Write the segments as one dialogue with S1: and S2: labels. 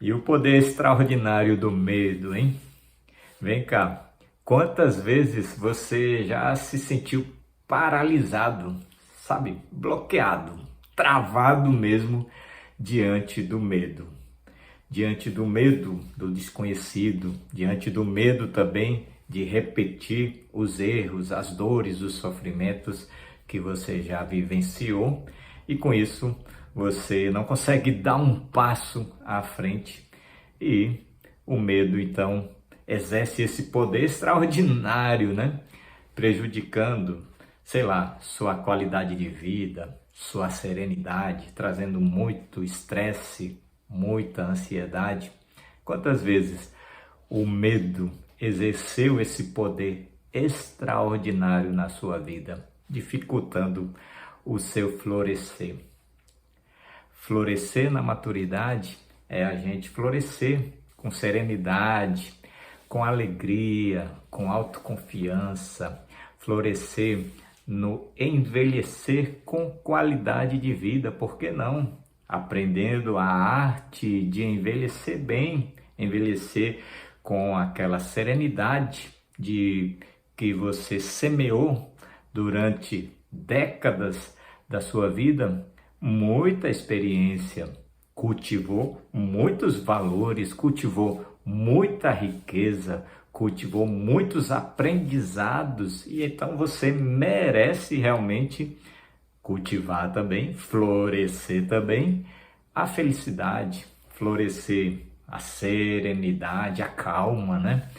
S1: E o poder extraordinário do medo, hein? Vem cá, quantas vezes você já se sentiu paralisado, sabe? Bloqueado, travado mesmo diante do medo. Diante do medo do desconhecido, diante do medo também de repetir os erros, as dores, os sofrimentos que você já vivenciou, e com isso você não consegue dar um passo à frente, e o medo então exerce esse poder extraordinário, né? Prejudicando, sei lá, sua qualidade de vida, sua serenidade, trazendo muito estresse, muita ansiedade. Quantas vezes o medo exerceu esse poder extraordinário na sua vida, dificultando o seu florescer? Florescer na maturidade é a gente florescer com serenidade, com alegria, com autoconfiança, florescer no envelhecer com qualidade de vida, por que não? Aprendendo a arte de envelhecer bem, envelhecer com aquela serenidade de que você semeou durante décadas da sua vida, muita experiência, cultivou muitos valores, cultivou muita riqueza, cultivou muitos aprendizados, e então você merece realmente cultivar também, florescer também a felicidade, florescer a serenidade, a calma, né?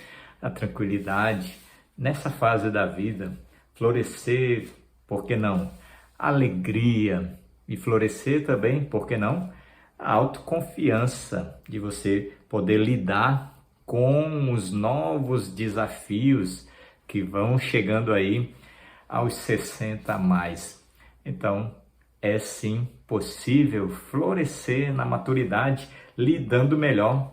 S1: A tranquilidade nessa fase da vida, florescer, por que não? A alegria, e florescer também, por que não? A autoconfiança de você poder lidar com os novos desafios que vão chegando aí aos 60 a mais. Então, é sim possível florescer na maturidade, lidando melhor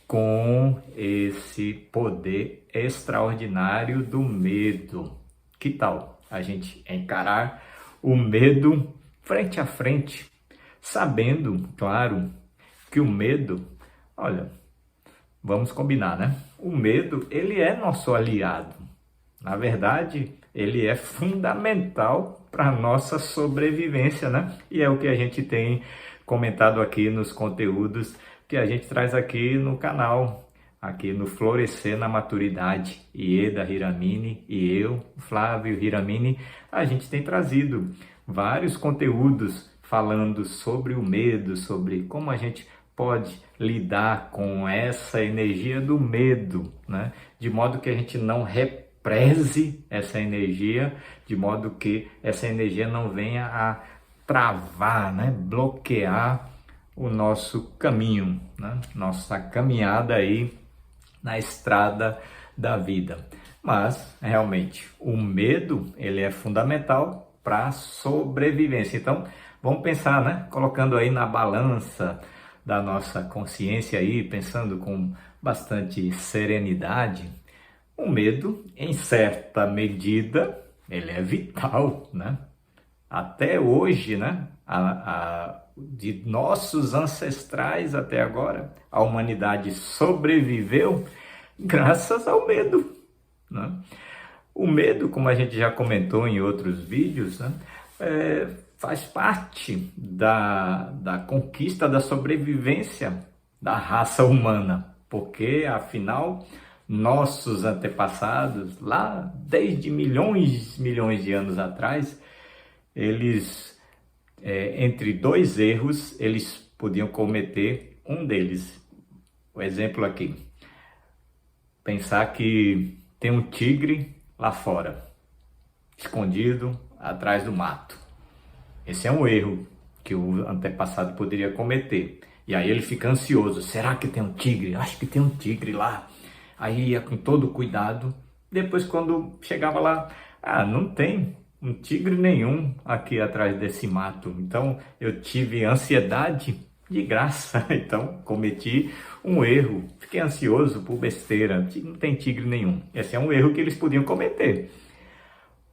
S1: com esse poder extraordinário do medo. Que tal a gente encarar o medo frente a frente, sabendo, claro, que o medo, olha, vamos combinar, né? O medo, ele é nosso aliado. Na verdade, ele é fundamental para a nossa sobrevivência, né? E é o que a gente tem comentado aqui nos conteúdos que a gente traz aqui no canal, aqui no Florescer na Maturidade. Ieda Hiramine e eu, Flávio Hiramine, a gente tem trazido vários conteúdos falando sobre o medo, sobre como a gente pode lidar com essa energia do medo, né? De modo que a gente não represe essa energia, de modo que essa energia não venha a travar, né? Bloquear o nosso caminho, né? Nossa caminhada aí na estrada da vida. Mas, realmente, o medo, ele é fundamental para a sobrevivência. Então, vamos pensar, né? Colocando aí na balança da nossa consciência aí, pensando com bastante serenidade, o medo, em certa medida, ele é vital, né? Até hoje, né? De nossos ancestrais até agora, a humanidade sobreviveu graças ao medo, né? O medo, como a gente já comentou em outros vídeos, né? Faz parte da conquista da sobrevivência da raça humana, porque afinal nossos antepassados, lá desde milhões de anos atrás, eles, entre dois erros, eles podiam cometer um deles. O exemplo aqui, pensar que tem um tigre lá fora, escondido atrás do mato. Esse é um erro que o antepassado poderia cometer. E aí ele fica ansioso. Será que tem um tigre? Acho que tem um tigre lá. Aí ia com todo cuidado. Depois, quando chegava lá, não tem um tigre nenhum aqui atrás desse mato. Então, eu tive ansiedade de graça. Então, cometi um erro. Fiquei ansioso por besteira. Não tem tigre nenhum. Esse é um erro que eles podiam cometer.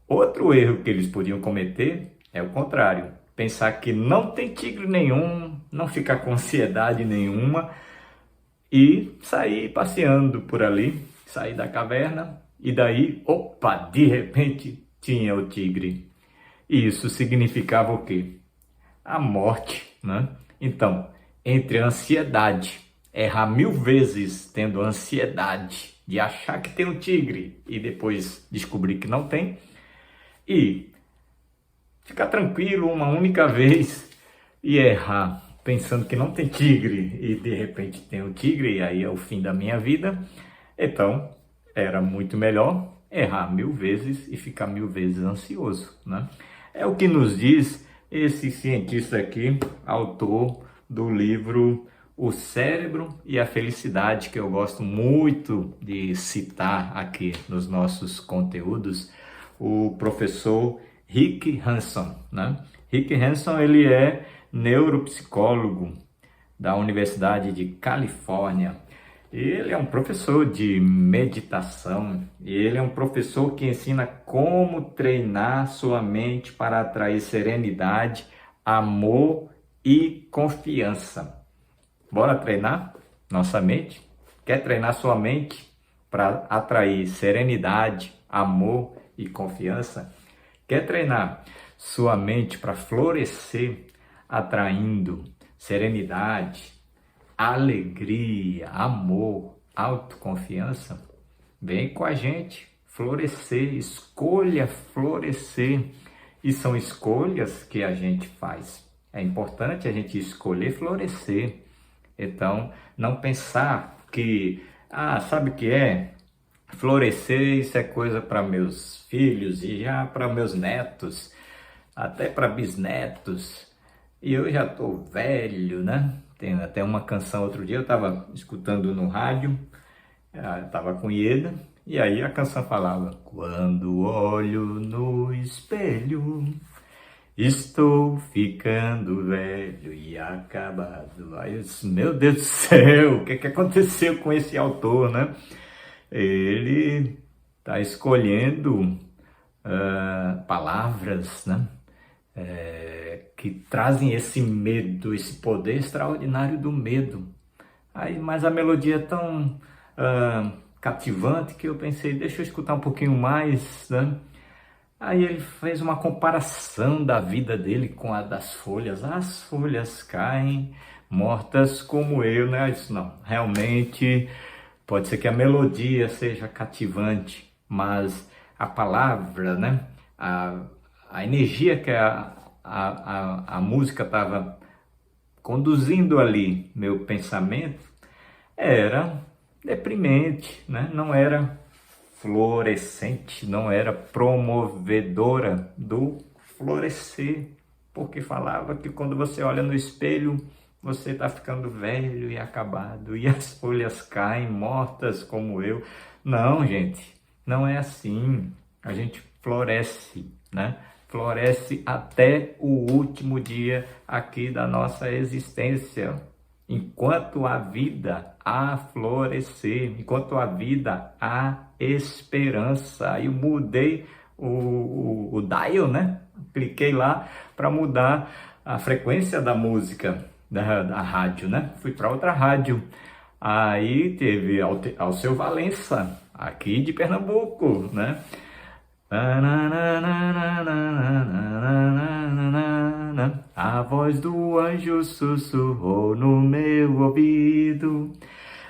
S1: Outro erro que eles podiam cometer é o contrário. Pensar que não tem tigre nenhum, não ficar com ansiedade nenhuma, e saí passeando por ali, saí da caverna e daí, opa, de repente tinha o tigre. E isso significava o quê? A morte, né? Então, entre a ansiedade, errar 1000 vezes tendo ansiedade de achar que tem um tigre e depois descobrir que não tem, e ficar tranquilo uma única vez e errar pensando que não tem tigre e de repente tem um tigre e aí é o fim da minha vida, então era muito melhor errar 1000 vezes e ficar 1000 vezes ansioso, né? É o que nos diz esse cientista aqui, autor do livro O Cérebro e a Felicidade, que eu gosto muito de citar aqui nos nossos conteúdos, o professor Rick Hanson, né? Rick Hanson, ele é neuropsicólogo da Universidade de Califórnia. Ele é um professor de meditação e ele é um professor que ensina como treinar sua mente para atrair serenidade, amor e confiança. Bora treinar nossa mente? Quer treinar sua mente para atrair serenidade, amor e confiança? Quer treinar sua mente para florescer, atraindo serenidade, alegria, amor, autoconfiança? Vem com a gente florescer, escolha florescer. E são escolhas que a gente faz. É importante a gente escolher florescer. Então, não pensar que, sabe o que é? Florescer, isso é coisa para meus filhos e já para meus netos, até para bisnetos. E eu já estou velho, né? Tem até uma canção outro dia, eu estava escutando no rádio, estava com Ieda, e aí a canção falava: quando olho no espelho, estou ficando velho e acabado. Aí eu disse, meu Deus do céu, o que aconteceu com esse autor, né? Ele está escolhendo palavras, né? Que trazem esse medo, esse poder extraordinário do medo. Aí, mas a melodia é tão cativante que eu pensei, deixa eu escutar um pouquinho mais, né? Aí ele fez uma comparação da vida dele com a das folhas. As folhas caem mortas como eu, né? Eu disse, não, realmente pode ser que a melodia seja cativante, mas a palavra, né? A energia que a música estava conduzindo ali, meu pensamento, era deprimente, né? Não era florescente, não era promovedora do florescer, porque falava que quando você olha no espelho, você está ficando velho e acabado, e as folhas caem mortas como eu. Não, gente, não é assim. A gente floresce, né? Floresce até o último dia aqui da nossa existência. Enquanto a vida há florescer, enquanto a vida há esperança. Aí eu mudei o dial, né? Cliquei lá para mudar a frequência da música da rádio, né? Fui para outra rádio. Aí teve Alceu Valença, aqui de Pernambuco, né? A voz do anjo sussurrou no meu ouvido.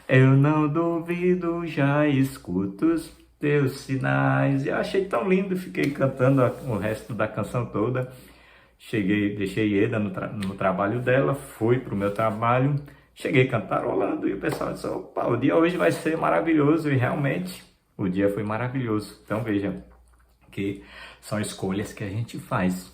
S1: Eu não duvido, já escuto os teus sinais. Eu achei tão lindo, fiquei cantando o resto da canção toda. Cheguei, deixei Ieda no trabalho dela, fui para o meu trabalho, cheguei cantarolando e o pessoal disse, opa, o dia hoje vai ser maravilhoso. E realmente, o dia foi maravilhoso. Então veja, que são escolhas que a gente faz.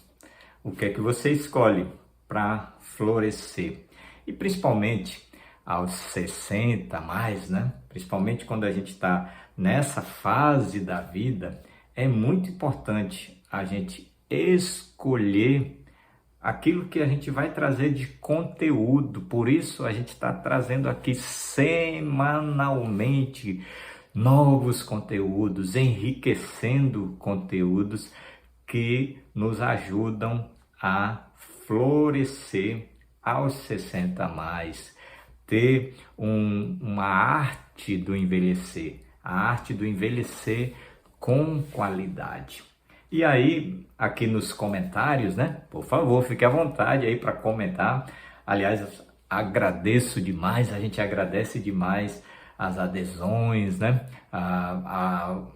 S1: O que é que você escolhe para florescer? E principalmente aos 60 mais, né? Principalmente quando a gente está nessa fase da vida, é muito importante a gente escolher aquilo que a gente vai trazer de conteúdo. Por isso a gente está trazendo aqui semanalmente novos conteúdos, enriquecendo conteúdos que nos ajudam a florescer aos 60 mais, ter uma arte do envelhecer, a arte do envelhecer com qualidade. E aí, aqui nos comentários, né? Por favor, fique à vontade aí para comentar. Aliás, agradeço demais, a gente agradece demais as adesões, né?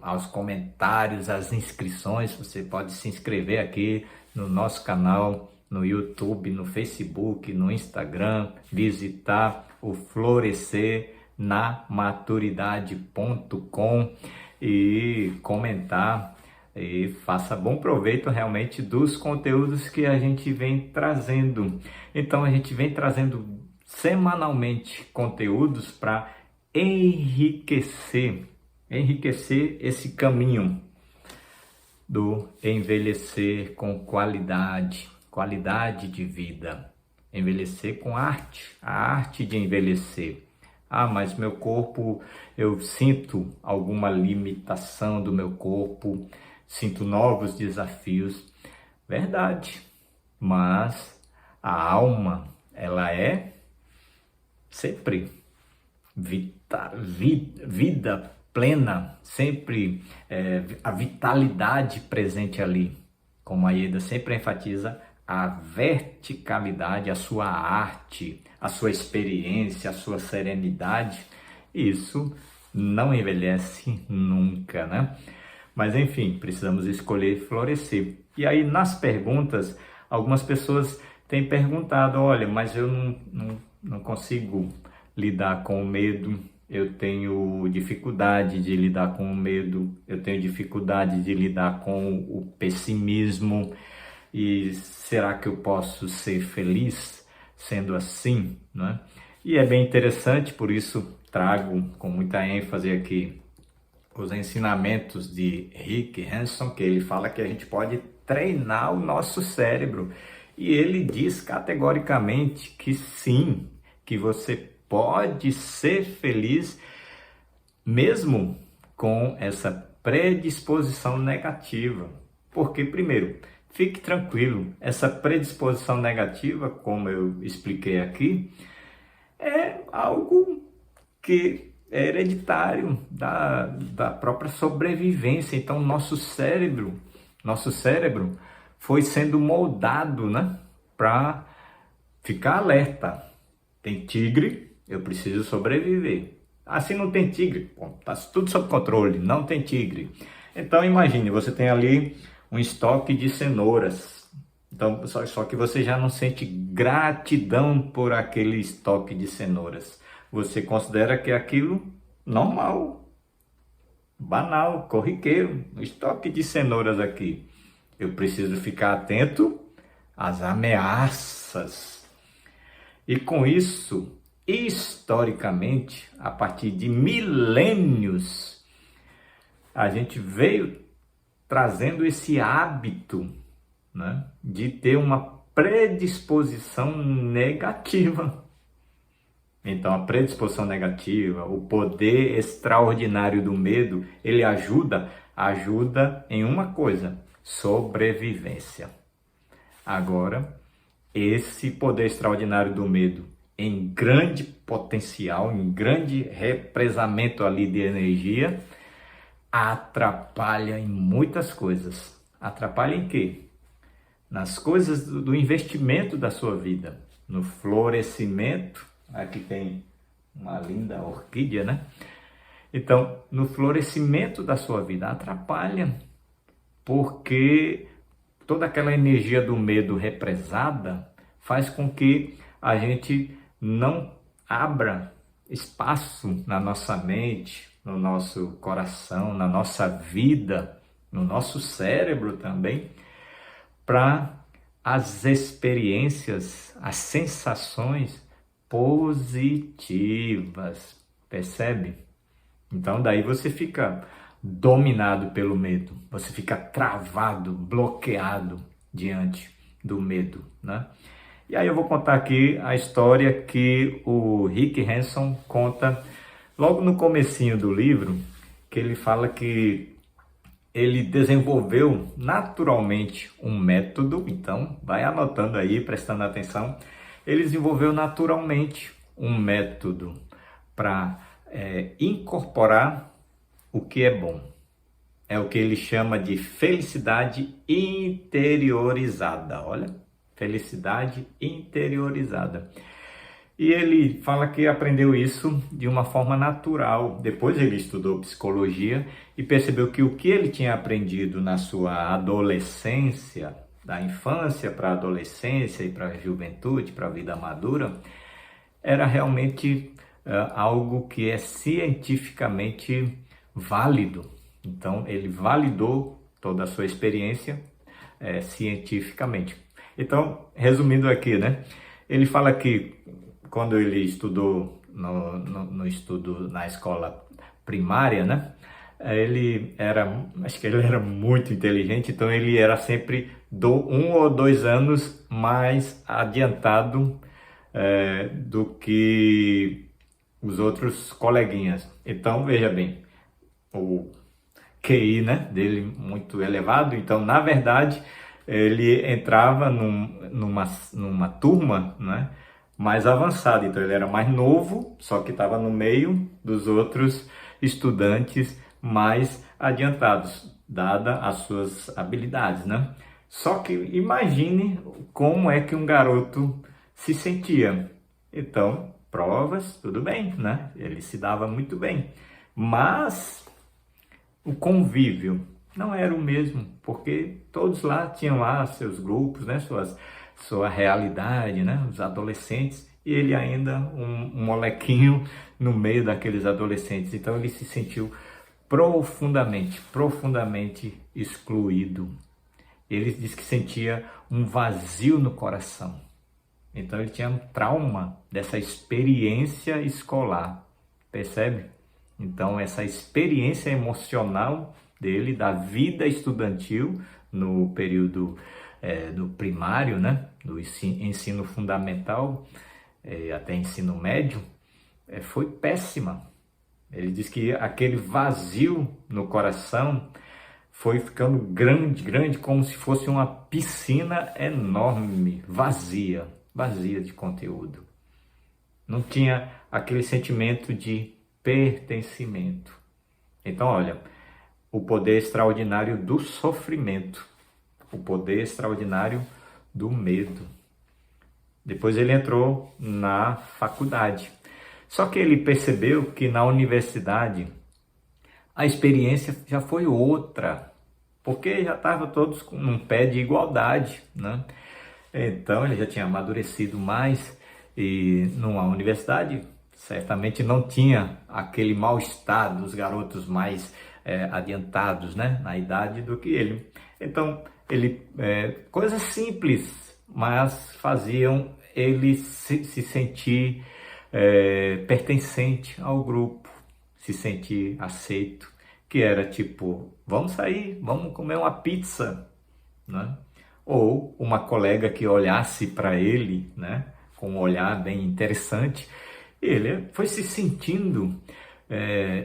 S1: Aos comentários, as inscrições. Você pode se inscrever aqui no nosso canal, no YouTube, no Facebook, no Instagram, visitar o florescernamaturidade.com e comentar e faça bom proveito realmente dos conteúdos que a gente vem trazendo. Então a gente vem trazendo semanalmente conteúdos para enriquecer esse caminho do envelhecer com qualidade de vida, envelhecer com arte, a arte de envelhecer. Ah, mas meu corpo, eu sinto alguma limitação do meu corpo, sinto novos desafios. Verdade, mas a alma, ela é sempre vida plena, sempre a vitalidade presente ali. Como a Ieda sempre enfatiza, a verticalidade, a sua arte, a sua experiência, a sua serenidade, isso não envelhece nunca, né? Mas enfim, precisamos escolher florescer. E aí nas perguntas, algumas pessoas têm perguntado, olha, mas eu não consigo lidar com o medo, eu tenho dificuldade de lidar com o medo, eu tenho dificuldade de lidar com o pessimismo, e será que eu posso ser feliz sendo assim, né? E é bem interessante, por isso trago com muita ênfase aqui os ensinamentos de Rick Hanson, que ele fala que a gente pode treinar o nosso cérebro. E ele diz categoricamente que sim, que você pode ser feliz mesmo com essa predisposição negativa. Porque, primeiro, fique tranquilo, essa predisposição negativa, como eu expliquei aqui, é algo que é hereditário da própria sobrevivência. Então, nosso cérebro foi sendo moldado, né, para ficar alerta. Tem tigre, eu preciso sobreviver. Assim não tem tigre, está tudo sob controle, não tem tigre. Então, imagine, você tem ali um estoque de cenouras. Então, só que você já não sente gratidão por aquele estoque de cenouras. Você considera que é aquilo normal, banal, corriqueiro, um estoque de cenouras aqui. Eu preciso ficar atento às ameaças. E com isso, historicamente, a partir de milênios, a gente veio trazendo esse hábito, né, de ter uma predisposição negativa. Então, a predisposição negativa, o poder extraordinário do medo, ele ajuda em uma coisa: sobrevivência. Agora, esse poder extraordinário do medo, em grande potencial, em grande represamento ali de energia, atrapalha em muitas coisas. Atrapalha em quê? Nas coisas do investimento da sua vida, no florescimento. Aqui tem uma linda orquídea, né? Então, no florescimento da sua vida, atrapalha, porque toda aquela energia do medo represada faz com que a gente não abra espaço na nossa mente, no nosso coração, na nossa vida, no nosso cérebro também, para as experiências, as sensações positivas, percebe? Então daí você fica dominado pelo medo, você fica travado, bloqueado diante do medo, né? E aí eu vou contar aqui a história que o Rick Hanson conta logo no comecinho do livro, que ele fala que ele desenvolveu naturalmente um método. Então vai anotando aí, prestando atenção. Ele desenvolveu naturalmente um método para incorporar o que é bom. É o que ele chama de felicidade interiorizada. Olha, felicidade interiorizada. E ele fala que aprendeu isso de uma forma natural. Depois ele estudou psicologia e percebeu que o que ele tinha aprendido na sua adolescência, da infância para a adolescência e para a juventude, para a vida madura, era realmente algo que é cientificamente válido. Então ele validou toda a sua experiência cientificamente. Então, resumindo aqui, né? Ele fala que quando ele estudou no estudo na escola primária, né? Acho que ele era muito inteligente, então ele era sempre 1 ou 2 anos mais adiantado do que os outros coleguinhas. Então, veja bem, o QI, né, dele muito elevado, então, na verdade, ele entrava numa turma, né, mais avançada, então ele era mais novo, só que estava no meio dos outros estudantes mais adiantados, dada as suas habilidades, né? Só que imagine como é que um garoto se sentia. Então, provas, tudo bem, né? Ele se dava muito bem, mas o convívio não era o mesmo, porque todos lá tinham lá seus grupos, né? Sua realidade, né? Os adolescentes, e ele ainda um molequinho no meio daqueles adolescentes. Então ele se sentiu profundamente excluído. Ele disse que sentia um vazio no coração. Então ele tinha um trauma dessa experiência escolar, percebe? Então essa experiência emocional dele, da vida estudantil no período do primário, né? Do ensino fundamental até ensino médio, foi péssima. Ele diz que aquele vazio no coração foi ficando grande, como se fosse uma piscina enorme, vazia de conteúdo. Não tinha aquele sentimento de pertencimento. Então, olha, o poder extraordinário do sofrimento, o poder extraordinário do medo. Depois ele entrou na faculdade. Só que ele percebeu que na universidade a experiência já foi outra, porque já estavam todos num pé de igualdade, né? Então ele já tinha amadurecido mais e numa universidade certamente não tinha aquele mal-estar dos garotos mais adiantados, né, na idade do que ele. Então ele coisas simples, mas faziam ele se sentir pertencente ao grupo, se sentir aceito, que era tipo, vamos sair, vamos comer uma pizza, né? Ou uma colega que olhasse para ele, né, com um olhar bem interessante, ele foi se sentindo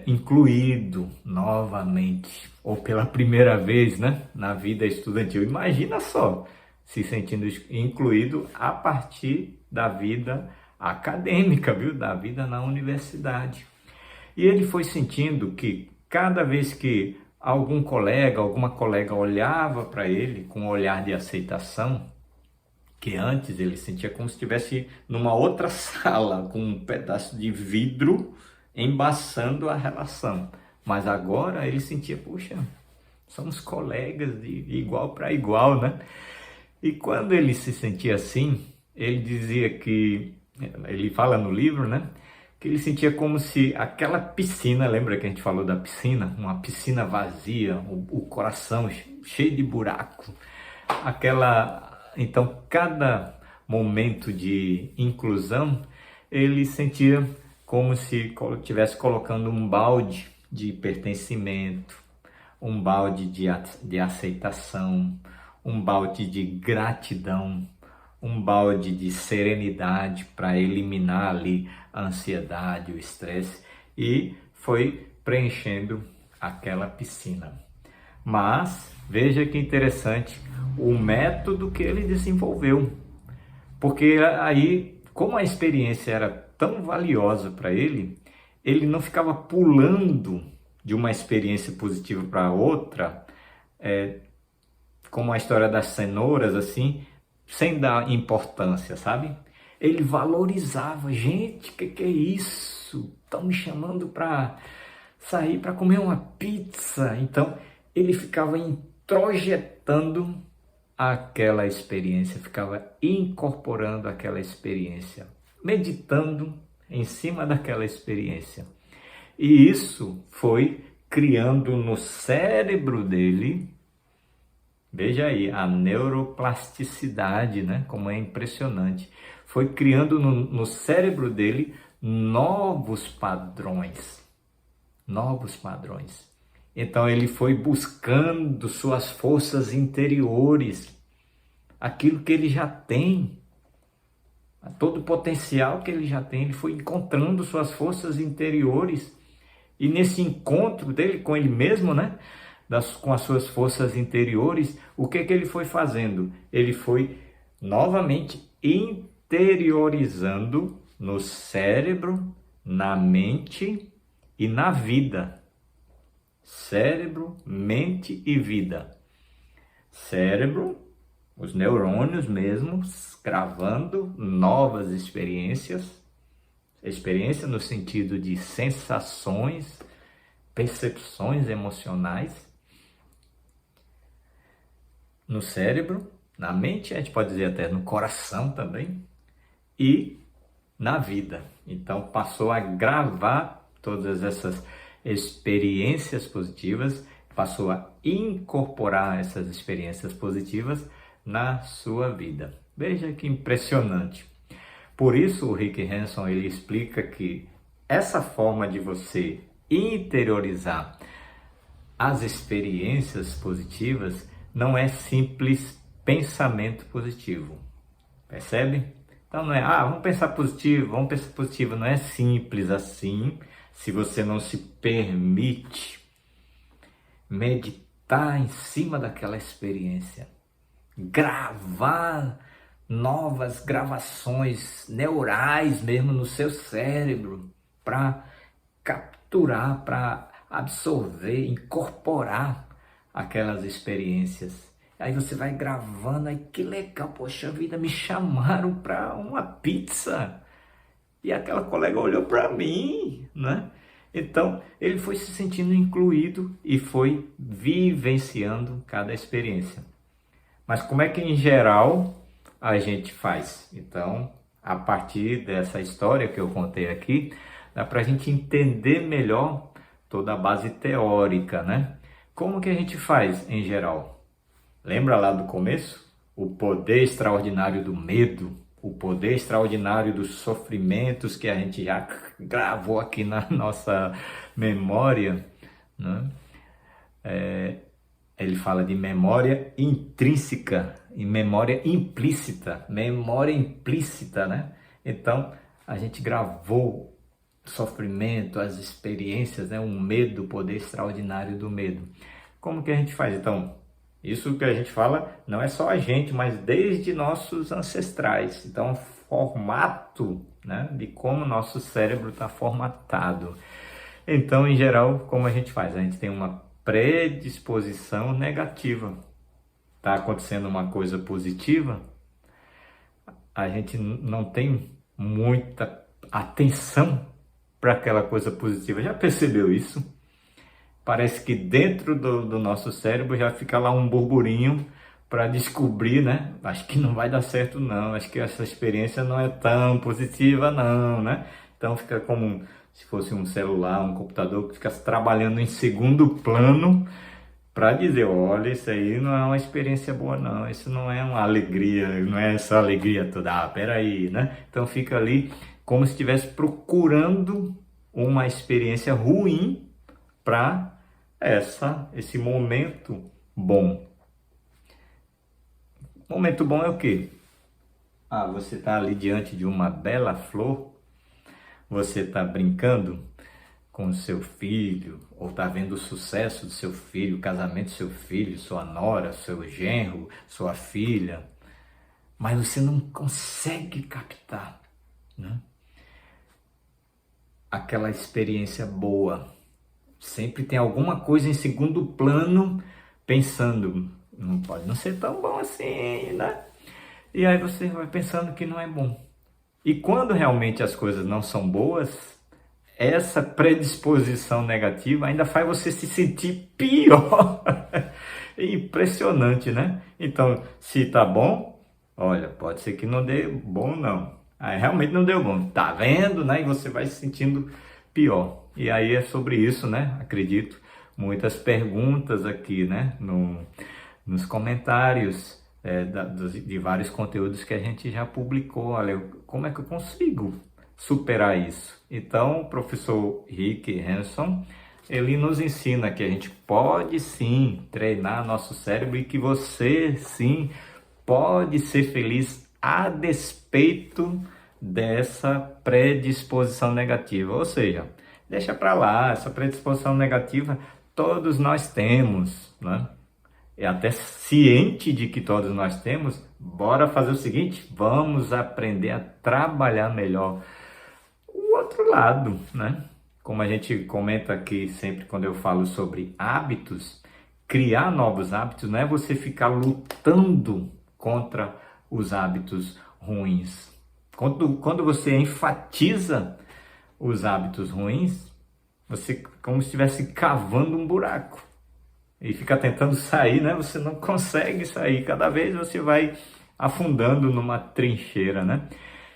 S1: incluído novamente, ou pela primeira vez, né, na vida estudantil. Imagina só, se sentindo incluído a partir da vida acadêmica, viu? Da vida na universidade. E ele foi sentindo que cada vez que alguma colega olhava para ele com um olhar de aceitação, que antes ele sentia como se estivesse numa outra sala, com um pedaço de vidro embaçando a relação. Mas agora ele sentia, puxa, somos colegas de igual para igual, né? E quando ele se sentia assim, ele dizia que, ele fala no livro, né? Que ele sentia como se aquela piscina, lembra que a gente falou da piscina? Uma piscina vazia, o coração cheio de buraco. Então, cada momento de inclusão, ele sentia como se estivesse colocando um balde de pertencimento, um balde de aceitação, um balde de gratidão, um balde de serenidade para eliminar ali a ansiedade, o estresse, e foi preenchendo aquela piscina. Mas veja que interessante o método que ele desenvolveu, porque aí, como a experiência era tão valiosa para ele não ficava pulando de uma experiência positiva para outra, como a história das cenouras, assim, sem dar importância, sabe? Ele valorizava, gente, que é isso? Estão me chamando para sair para comer uma pizza. Então, ele ficava introjetando aquela experiência, ficava incorporando aquela experiência, meditando em cima daquela experiência. E isso foi criando no cérebro dele, veja aí, a neuroplasticidade, né? Como é impressionante. Foi criando no cérebro dele novos padrões. Novos padrões. Então ele foi buscando suas forças interiores, aquilo que ele já tem, todo o potencial que ele já tem, ele foi encontrando suas forças interiores. E nesse encontro dele com ele mesmo, né? Com as suas forças interiores, o que ele foi fazendo? Ele foi novamente interiorizando no cérebro, na mente e na vida. Cérebro, mente e vida. Cérebro, os neurônios mesmos, gravando novas experiências. Experiência no sentido de sensações, percepções emocionais. No cérebro, na mente, a gente pode dizer até no coração também, e na vida. Então passou a gravar todas essas experiências positivas, passou a incorporar essas experiências positivas na sua vida. Veja que impressionante. Por isso o Rick Hanson ele explica que essa forma de você interiorizar as experiências positivas não é simples pensamento positivo. Percebe? Então não é, vamos pensar positivo, não é simples assim, se você não se permite meditar em cima daquela experiência, gravar novas gravações neurais mesmo no seu cérebro para capturar, para absorver, incorporar aquelas experiências. Aí você vai gravando, aí que legal, poxa vida, me chamaram para uma pizza. E aquela colega olhou para mim, né? Então, ele foi se sentindo incluído e foi vivenciando cada experiência. Mas como é que, em geral, a gente faz? Então, a partir dessa história que eu contei aqui, dá para a gente entender melhor toda a base teórica, né? Como que a gente faz, em geral? Lembra lá do começo? O poder extraordinário do medo, o poder extraordinário dos sofrimentos que a gente já gravou aqui na nossa memória, né? Ele fala de memória intrínseca e memória implícita, né? Então, a gente gravou o sofrimento, as experiências, né? O medo, o poder extraordinário do medo. Como que a gente faz? Então, isso que a gente fala não é só a gente, mas desde nossos ancestrais. Então, formato, né? De como o nosso cérebro está formatado. Então, em geral, como a gente faz? A gente tem uma predisposição negativa. Está acontecendo uma coisa positiva, a gente não tem muita atenção para aquela coisa positiva. Já percebeu isso? Parece que dentro do nosso cérebro já fica lá um burburinho para descobrir, né? Acho que não vai dar certo não, acho que essa experiência não é tão positiva não, né? Então fica como se fosse um celular, um computador que fica trabalhando em segundo plano para dizer, olha, isso aí não é uma experiência boa não, isso não é uma alegria, não é essa alegria toda, peraí, né? Então fica ali como se estivesse procurando uma experiência ruim para esse momento bom. Momento bom é o quê? Você está ali diante de uma bela flor, você está brincando com o seu filho, ou está vendo o sucesso do seu filho, o casamento do seu filho, sua nora, seu genro, sua filha, mas você não consegue captar, né? aquela experiência boa. Sempre tem alguma coisa em segundo plano pensando, não pode não ser tão bom assim, né? E aí você vai pensando que não é bom. E quando realmente as coisas não são boas, essa predisposição negativa ainda faz você se sentir pior. Impressionante, né? Então, se tá bom, olha, pode ser que não dê bom não. Aí realmente não deu bom. Tá vendo, né? E você vai se sentindo pior. E aí é sobre isso, né? Acredito. Muitas perguntas aqui, né? Nos comentários de vários conteúdos que a gente já publicou. Olha, como é que eu consigo superar isso? Então, o professor Rick Hanson, ele nos ensina que a gente pode sim treinar nosso cérebro e que você sim pode ser feliz a despeito dessa predisposição negativa. Ou seja, deixa para lá, essa predisposição negativa todos nós temos, né? É até ciente de que todos nós temos, bora fazer o seguinte, vamos aprender a trabalhar melhor o outro lado, né? Como a gente comenta aqui sempre quando eu falo sobre hábitos, criar novos hábitos não é você ficar lutando contra os hábitos ruins. Quando você enfatiza os hábitos ruins, você como se estivesse cavando um buraco e fica tentando sair, né? Você não consegue sair, cada vez você vai afundando numa trincheira, né?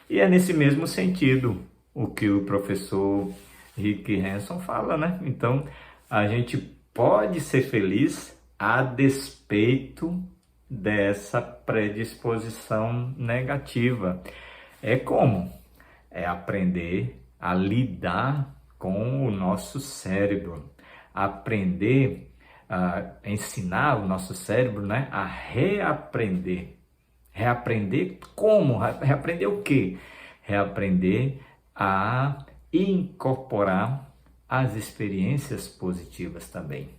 S1: E é nesse mesmo sentido o que o professor Rick Hanson fala, né? Então, a gente pode ser feliz a despeito dessa predisposição negativa. É como? É aprender a lidar com o nosso cérebro, aprender a ensinar o nosso cérebro, né, a reaprender. Reaprender como? Reaprender o quê? Reaprender a incorporar as experiências positivas também.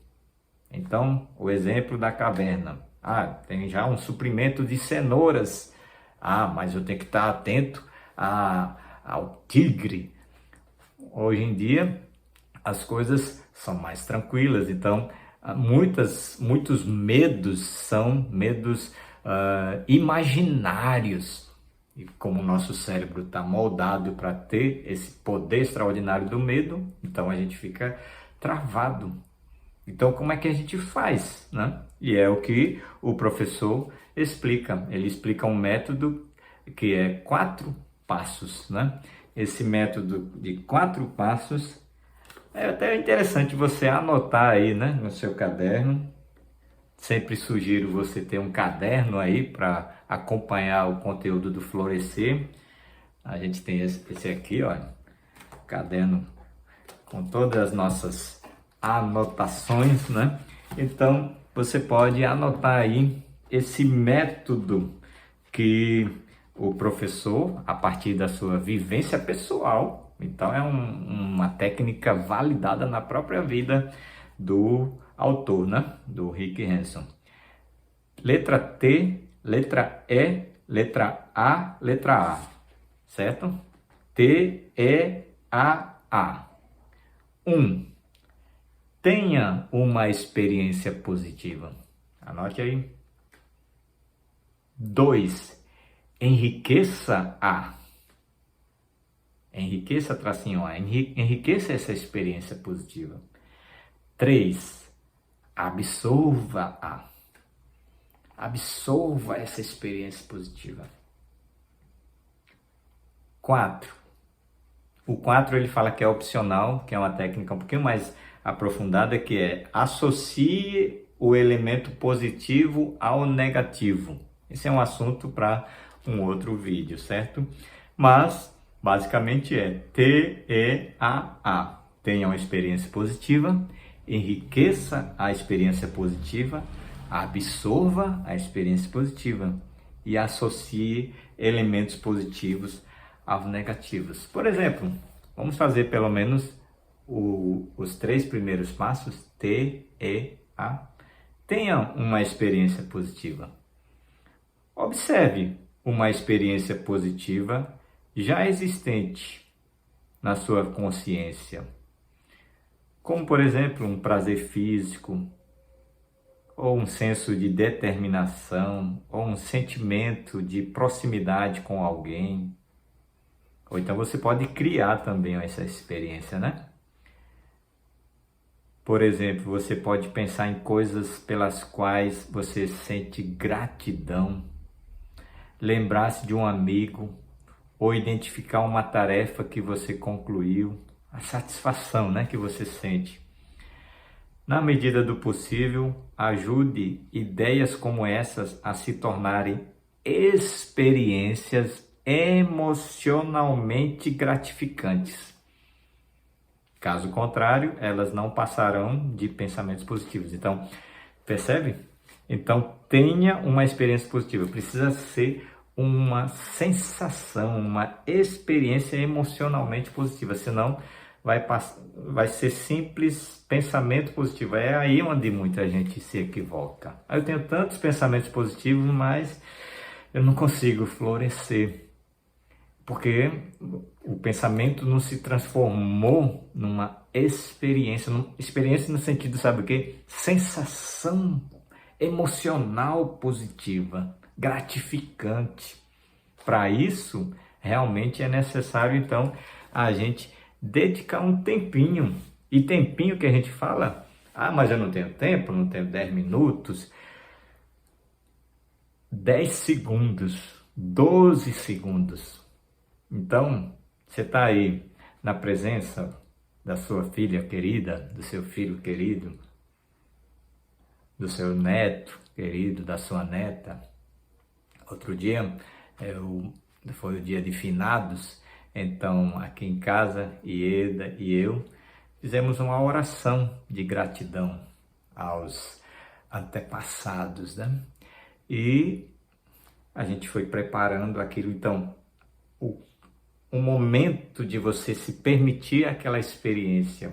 S1: Então, o exemplo da caverna. Tem já um suprimento de cenouras. Mas eu tenho que estar atento ao tigre. Hoje em dia, as coisas são mais tranquilas, então muitos medos são medos imaginários. E como o nosso cérebro está moldado para ter esse poder extraordinário do medo, então a gente fica travado. Então, como é que a gente faz, né? E é o que o professor explica. Ele explica um método que é 4 passos, né? Esse método de 4 passos é até interessante você anotar aí, né, no seu caderno. Sempre sugiro você ter um caderno aí para acompanhar o conteúdo do Florescer. A gente tem esse aqui, ó, caderno com todas as nossas anotações, né? Então, você pode anotar aí esse método que o professor, a partir da sua vivência pessoal, então é uma técnica validada na própria vida do autor, né? Do Rick Hanson. Letra T, letra E, letra A, letra A, certo? T, E, A. 1. Tenha uma experiência positiva. Anote aí. 2. Enriqueça a. Enriqueça, tracinho A. Enriqueça essa experiência positiva. 3. Absorva a. Absorva essa experiência positiva. 4. O 4 ele fala que é opcional, que é uma técnica um pouquinho mais aprofundada, que é associe o elemento positivo ao negativo. Esse é um assunto para um outro vídeo, certo? Mas, basicamente é TEAA. Tenha uma experiência positiva, enriqueça a experiência positiva, absorva a experiência positiva e associe elementos positivos aos negativos. Por exemplo, vamos fazer pelo menos os 3 primeiros passos, TEA. Tenha uma experiência positiva. Observe uma experiência positiva já existente. na sua consciência, como por exemplo um prazer físico, ou um senso de determinação, ou um sentimento de proximidade com alguém. Ou então você pode criar também essa experiência, né? Por exemplo, você pode pensar em coisas pelas quais você sente gratidão, lembrar-se de um amigo, ou identificar uma tarefa que você concluiu, a satisfação, né, que você sente. Na medida do possível, ajude ideias como essas a se tornarem experiências emocionalmente gratificantes. Caso contrário, elas não passarão de pensamentos positivos. Então, percebe? Então, tenha uma experiência positiva. Precisa ser uma sensação, uma experiência emocionalmente positiva. Senão, vai ser simples pensamento positivo. É aí onde muita gente se equivoca. Eu tenho tantos pensamentos positivos, mas eu não consigo florescer. Porque o pensamento não se transformou numa experiência. Experiência no sentido, sabe o quê? Sensação emocional positiva, gratificante. Para isso, realmente é necessário, então, a gente dedicar um tempinho. E tempinho que a gente fala, mas eu não tenho tempo, não tenho 10 minutos. 10 segundos, 12 segundos. Então, você está aí na presença da sua filha querida, do seu filho querido, do seu neto querido, da sua neta. Outro dia foi o dia de finados, então aqui em casa, Ieda e eu fizemos uma oração de gratidão aos antepassados, né? E a gente foi preparando aquilo, então, um momento de você se permitir aquela experiência.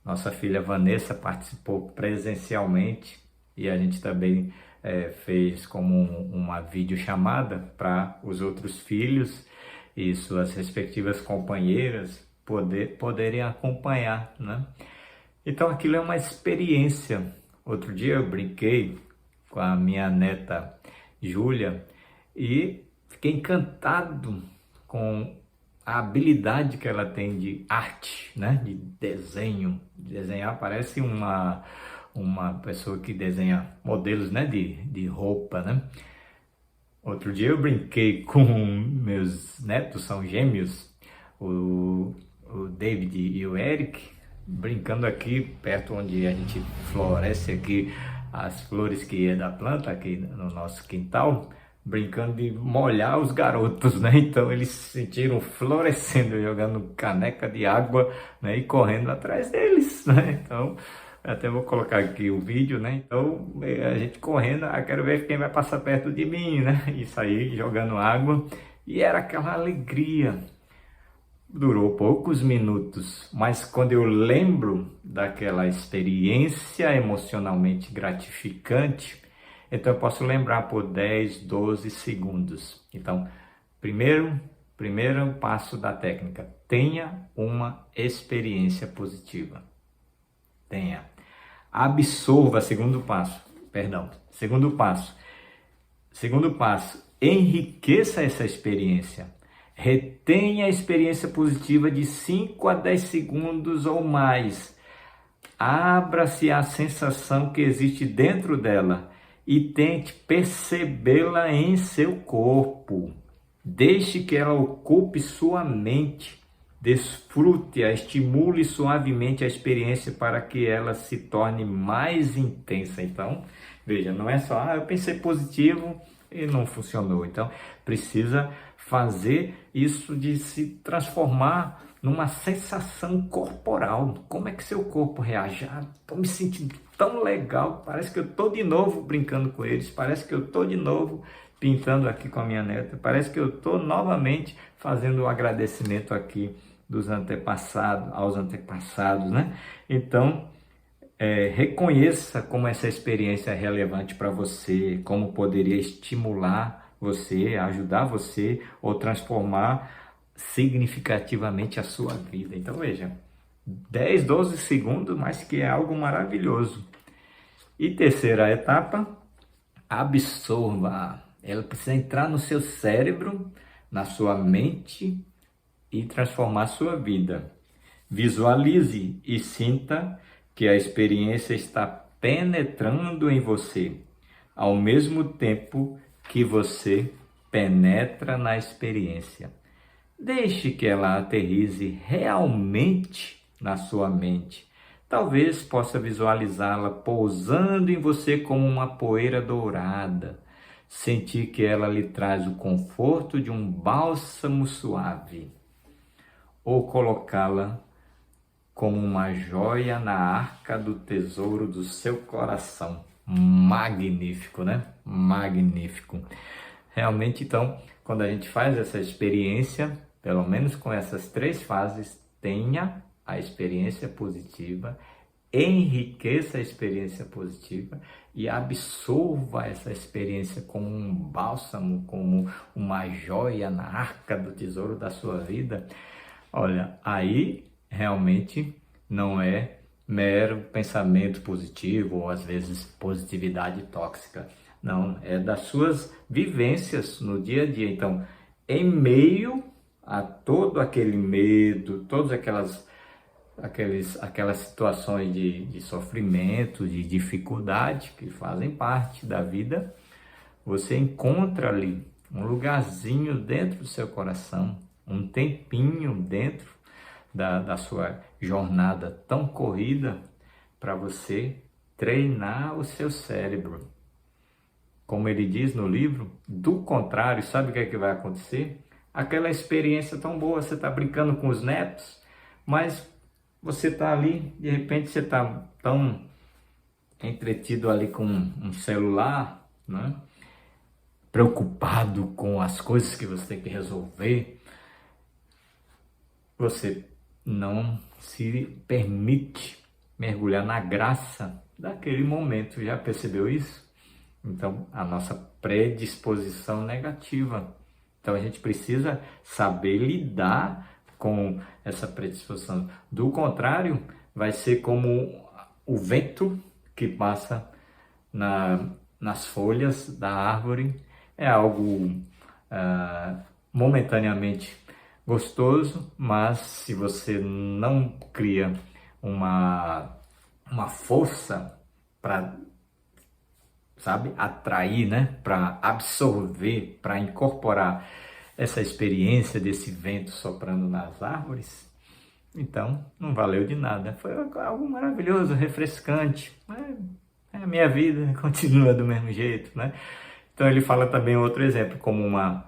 S1: Nossa filha Vanessa participou presencialmente e a gente também fez como uma videochamada para os outros filhos e suas respectivas companheiras poderem acompanhar, né? Então aquilo é uma experiência. Outro dia eu brinquei com a minha neta Júlia e fiquei encantado com a habilidade que ela tem de arte, né? De desenho. Desenhar parece uma pessoa que desenha modelos, né? de roupa, né? Outro dia eu brinquei com meus netos, são gêmeos, o David e o Eric, brincando aqui perto onde a gente floresce aqui as flores que é da planta, aqui no nosso quintal, brincando de molhar os garotos, né? Então eles se sentiram florescendo, jogando caneca de água, né? E correndo atrás deles, né? Então, até vou colocar aqui o vídeo, né? Então, a gente correndo, quero ver quem vai passar perto de mim, né? E sair jogando água. E era aquela alegria. Durou poucos minutos, mas quando eu lembro daquela experiência emocionalmente gratificante, então eu posso lembrar por 10, 12 segundos. Então, primeiro passo da técnica, tenha uma experiência positiva. Tenha. Absorva, segundo passo, enriqueça essa experiência. Retenha a experiência positiva de 5 a 10 segundos ou mais. Abra-se à sensação que existe dentro dela e tente percebê-la em seu corpo. Deixe que ela ocupe sua mente. Desfrute-a, estimule suavemente a experiência para que ela se torne mais intensa. Então, veja, não é só, eu pensei positivo e não funcionou. Então, precisa fazer isso de se transformar numa sensação corporal. Como é que seu corpo reage? Estou me sentindo tão legal, parece que eu estou de novo brincando com eles, parece que eu estou de novo pintando aqui com a minha neta, parece que eu estou novamente fazendo o agradecimento aqui aos antepassados, né? Então, reconheça como essa experiência é relevante para você, como poderia estimular você, ajudar você ou transformar significativamente a sua vida. Então veja, 10, 12 segundos, mas que é algo maravilhoso. E terceira etapa, absorva. Ela precisa entrar no seu cérebro, na sua mente e transformar a sua vida. Visualize e sinta que a experiência está penetrando em você, ao mesmo tempo que você penetra na experiência. Deixe que ela aterrize realmente na sua mente. Talvez possa visualizá-la pousando em você como uma poeira dourada. Sentir que ela lhe traz o conforto de um bálsamo suave. Ou colocá-la como uma joia na arca do tesouro do seu coração. Magnífico, né? Magnífico. Realmente, então, quando a gente faz essa experiência, pelo menos com essas 3 fases, tenha a experiência positiva, enriqueça a experiência positiva e absorva essa experiência como um bálsamo, como uma joia na arca do tesouro da sua vida. Olha, aí realmente não é mero pensamento positivo ou às vezes positividade tóxica. Não, é das suas vivências no dia a dia. Então, em meio a todo aquele medo, todas aquelas situações de sofrimento, de dificuldade que fazem parte da vida, você encontra ali um lugarzinho dentro do seu coração, um tempinho dentro da sua jornada tão corrida para você treinar o seu cérebro. Como ele diz no livro, do contrário, sabe o que é que vai acontecer? Aquela experiência tão boa, você está brincando com os netos, mas você está ali, de repente você está tão entretido ali com um celular, né? Preocupado com as coisas que você tem que resolver, você não se permite mergulhar na graça daquele momento. Já percebeu isso? Então, a nossa predisposição negativa. Então, a gente precisa saber lidar com essa predisposição. Do contrário, vai ser como o vento que passa nas folhas da árvore. É algo momentaneamente gostoso, mas se você não cria uma força para, sabe, atrair, né, para absorver, para incorporar essa experiência desse vento soprando nas árvores, então não valeu de nada. Foi algo maravilhoso, refrescante, mas a minha vida continua do mesmo jeito, né? Então ele fala também outro exemplo, como uma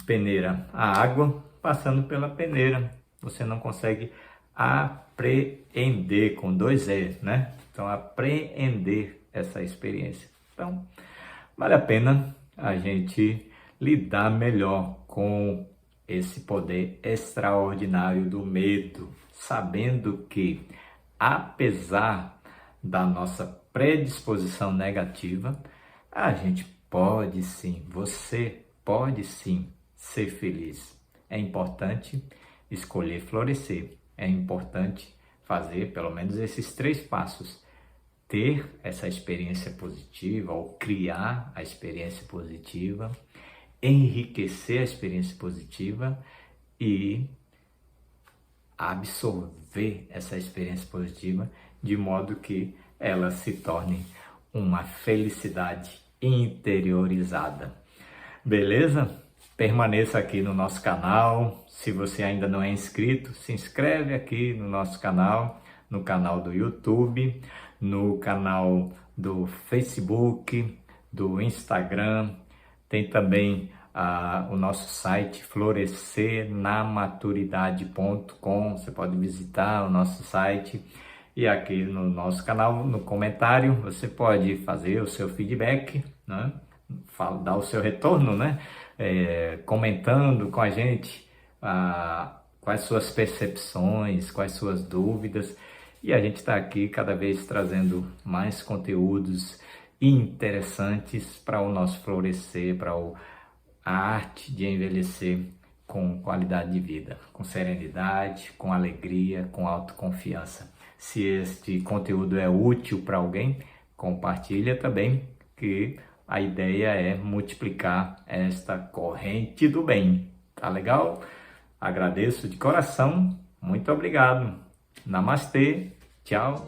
S1: peneira, a água passando pela peneira, você não consegue apreender, com 2 E, né? Então, apreender essa experiência. Então, vale a pena a gente lidar melhor com esse poder extraordinário do medo, sabendo que, apesar da nossa predisposição negativa, a gente pode sim, você pode sim ser feliz. É importante escolher florescer. É importante fazer pelo menos esses 3 passos. Ter essa experiência positiva ou criar a experiência positiva, enriquecer a experiência positiva e absorver essa experiência positiva de modo que ela se torne uma felicidade interiorizada. Beleza? Permaneça aqui no nosso canal. Se você ainda não é inscrito, se inscreve aqui no nosso canal, no canal do YouTube, no canal do Facebook, do Instagram. Tem também o nosso site florescernamaturidade.com. Você pode visitar o nosso site. E aqui no nosso canal, no comentário, você pode fazer o seu feedback, né? Dar o seu retorno, né? Comentando com a gente quais suas percepções, quais suas dúvidas, e a gente está aqui cada vez trazendo mais conteúdos interessantes para o nosso florescer, para a arte de envelhecer com qualidade de vida, com serenidade, com alegria, com autoconfiança. Se este conteúdo é útil para alguém, compartilha também, que a ideia é multiplicar esta corrente do bem. Tá legal? Agradeço de coração. Muito obrigado. Namastê. Tchau.